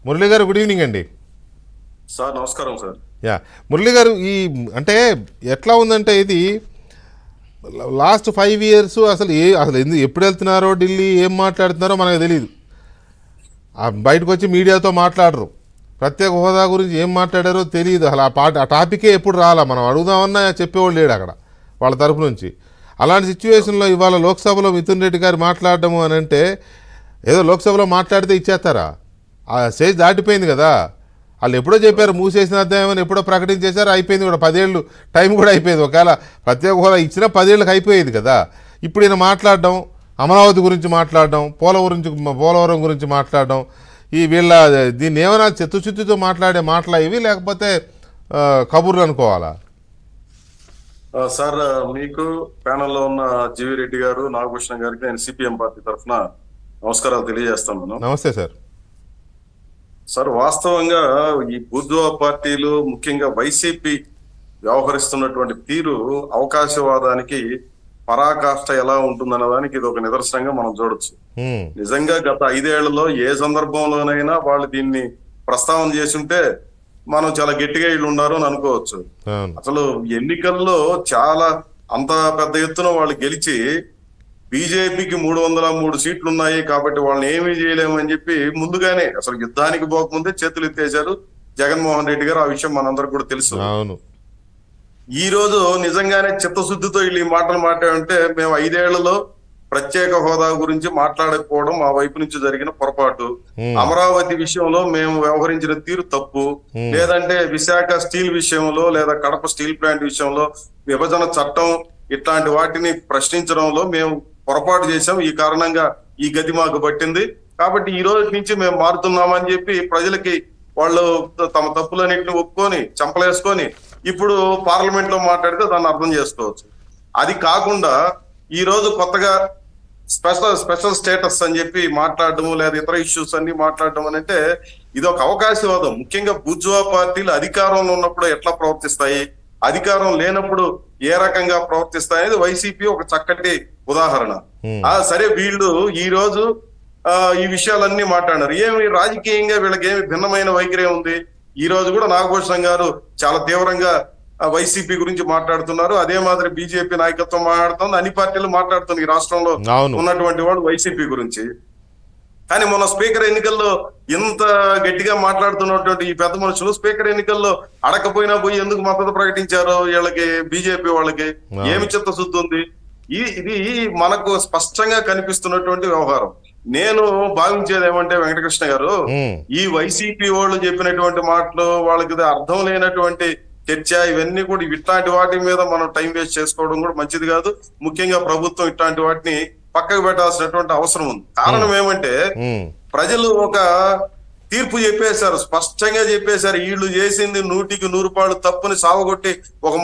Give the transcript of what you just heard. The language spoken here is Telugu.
మురళి గారు గుడ్ ఈవినింగ్ అండి. సార్ నమస్కారం సార్. యా మురళి గారు, ఈ అంటే ఎట్లా ఉందంటే ఇది లాస్ట్ 5 years అసలు ఎప్పుడు వెళ్తున్నారో ఢిల్లీ, ఏం మాట్లాడుతున్నారో మనకు తెలియదు. బయటకు వచ్చి మీడియాతో మాట్లాడరు. ప్రత్యేక హోదా గురించి ఏం మాట్లాడారో తెలియదు. అసలు ఆ టాపికే ఎప్పుడు రాలా. మనం అడుగుదామన్నా చెప్పేవాళ్ళు లేడు అక్కడ వాళ్ళ తరపు నుంచి. అలాంటి సిచ్యువేషన్లో ఇవాళ లోక్సభలో మిథున్ రెడ్డి గారు మాట్లాడడము అని అంటే ఏదో లోక్సభలో మాట్లాడితే ఇచ్చేస్తారా? ఆ స్టేజ్ దాటిపోయింది కదా. వాళ్ళు ఎప్పుడో చెప్పారు మూసేసిన అధ్యాయం అని, ఎప్పుడో ప్రకటించేశారు, అయిపోయింది కూడా. 10 ఏళ్ళు టైం కూడా అయిపోయింది. ఒకవేళ ప్రత్యేక హోదా ఇచ్చినా 10 ఏళ్ళకి అయిపోయేది కదా. ఇప్పుడు ఈయన మాట్లాడడం, అమరావతి గురించి మాట్లాడడం, పోలవరం గురించి మాట్లాడడం, ఈ వీళ్ళ దీన్ని ఏమైనా చిత్తశుద్ధితో మాట్లాడే మాటలా ఇవి, లేకపోతే కబుర్లు అనుకోవాలా? సార్, మీకు ప్యానెల్లో ఉన్న జీవి రెడ్డి గారు, నాగభూషణ గారికి నేను సిపిఎం పార్టీ తరఫున నమస్కారాలు తెలియజేస్తాను. నమస్తే సార్. సార్, వాస్తవంగా ఈ బూర్జువా పార్టీలు, ముఖ్యంగా వైసీపీ వ్యవహరిస్తున్నటువంటి తీరు అవకాశవాదానికి పరాకాష్ట ఎలా ఉంటుందన్న దానికి ఇది ఒక నిదర్శనంగా మనం చూడొచ్చు. నిజంగా గత 5 ఏళ్లలో ఏ సందర్భంలోనైనా వాళ్ళు దీన్ని ప్రస్తావన చేసుంటే మనం చాలా గట్టిగా వీళ్ళు ఉన్నారు అని అనుకోవచ్చు. అసలు ఎన్నికల్లో చాలా అంత పెద్ద ఎత్తున వాళ్ళు గెలిచి బీజేపీకి 303 సీట్లు ఉన్నాయి కాబట్టి వాళ్ళని ఏమీ చేయలేమని చెప్పి ముందుగానే అసలు యుద్ధానికి పోకముందే చేతులు ఎత్తేశారు జగన్మోహన్ రెడ్డి గారు. ఆ విషయం మనందరికి కూడా తెలుసు. ఈ రోజు నిజంగానే చిత్తశుద్ధితో వీళ్ళు ఈ మాటలు మాట్లాడుంటే మేము 5 ఏళ్లలో ప్రత్యేక హోదా గురించి మాట్లాడకపోవడం మా వైపు నుంచి జరిగిన పొరపాటు, అమరావతి విషయంలో మేము వ్యవహరించిన తీరు తప్పు, లేదంటే విశాఖ స్టీల్ విషయంలో లేదా కడప స్టీల్ ప్లాంట్ విషయంలో విభజన చట్టం ఇట్లాంటి వాటిని ప్రశ్నించడంలో మేము పొరపాటు చేశాం, ఈ కారణంగా ఈ గతి మాకు పట్టింది, కాబట్టి ఈ రోజు నుంచి మేము మారుతున్నామని చెప్పి ప్రజలకి వాళ్ళు తమ తప్పులన్నింటిని ఒప్పుకొని చంపలేసుకొని ఇప్పుడు పార్లమెంట్ లో మాట్లాడితే దాన్ని అర్థం చేసుకోవచ్చు. అది కాకుండా ఈ రోజు కొత్తగా స్పెషల్ స్టేటస్ అని చెప్పి మాట్లాడటము, లేదా ఇతర ఇష్యూస్ అన్ని మాట్లాడటం అని అంటే ఇది ఒక అవకాశవాదం. ముఖ్యంగా బూర్జువా పార్టీలు అధికారంలో ఉన్నప్పుడు ఎట్లా ప్రవర్తిస్తాయి, అధికారం లేనప్పుడు ఏ రకంగా ప్రవర్తిస్తాయి అనేది వైసీపీ ఒక చక్కటి ఉదాహరణ. సరే, వీళ్ళు ఈ రోజు ఈ విషయాలన్నీ మాట్లాడారు. ఏమి రాజకీయంగా వీళ్ళకి ఏమి భిన్నమైన వైఖరి ఉంది? ఈ రోజు కూడా నాగభూషణ గారు చాలా తీవ్రంగా వైసీపీ గురించి మాట్లాడుతున్నారు. అదే మాదిరి బీజేపీ నాయకత్వం మాట్లాడుతుంది, అన్ని పార్టీలు మాట్లాడుతుంది ఈ రాష్ట్రంలో ఉన్నటువంటి వాడు వైసీపీ గురించి. కానీ మొన్న స్పీకర్ ఎన్నికల్లో ఇంత గట్టిగా మాట్లాడుతున్నటువంటి ఈ పెద్ద మనుషులు స్పీకర్ ఎన్నికల్లో అడకపోయినా పోయి ఎందుకు మద్దతు ప్రకటించారు? వీళ్ళకి బీజేపీ వాళ్ళకి ఏమి చిత్తశుద్ధి ఉంది? ఇది మనకు స్పష్టంగా కనిపిస్తున్నటువంటి వ్యవహారం. నేను భావించేది ఏమంటే వెంకటకృష్ణ గారు, ఈ వైసీపీ వాళ్ళు చెప్పినటువంటి మాటలు, వాళ్ళకి అర్థం లేనటువంటి చర్చ, ఇవన్నీ కూడా ఇట్లాంటి వాటి మీద మనం టైం వేస్ట్ చేసుకోవడం కూడా మంచిది కాదు. ముఖ్యంగా ప్రభుత్వం ఇట్లాంటి వాటిని పక్కకు పెట్టాల్సినటువంటి అవసరం ఉంది. కారణం ఏమంటే ప్రజలు ఒక తీర్పు చెప్పేశారు, స్పష్టంగా చెప్పేశారు. వీళ్ళు చేసింది 100కి 100 తప్పుని సావగొట్టి ఒక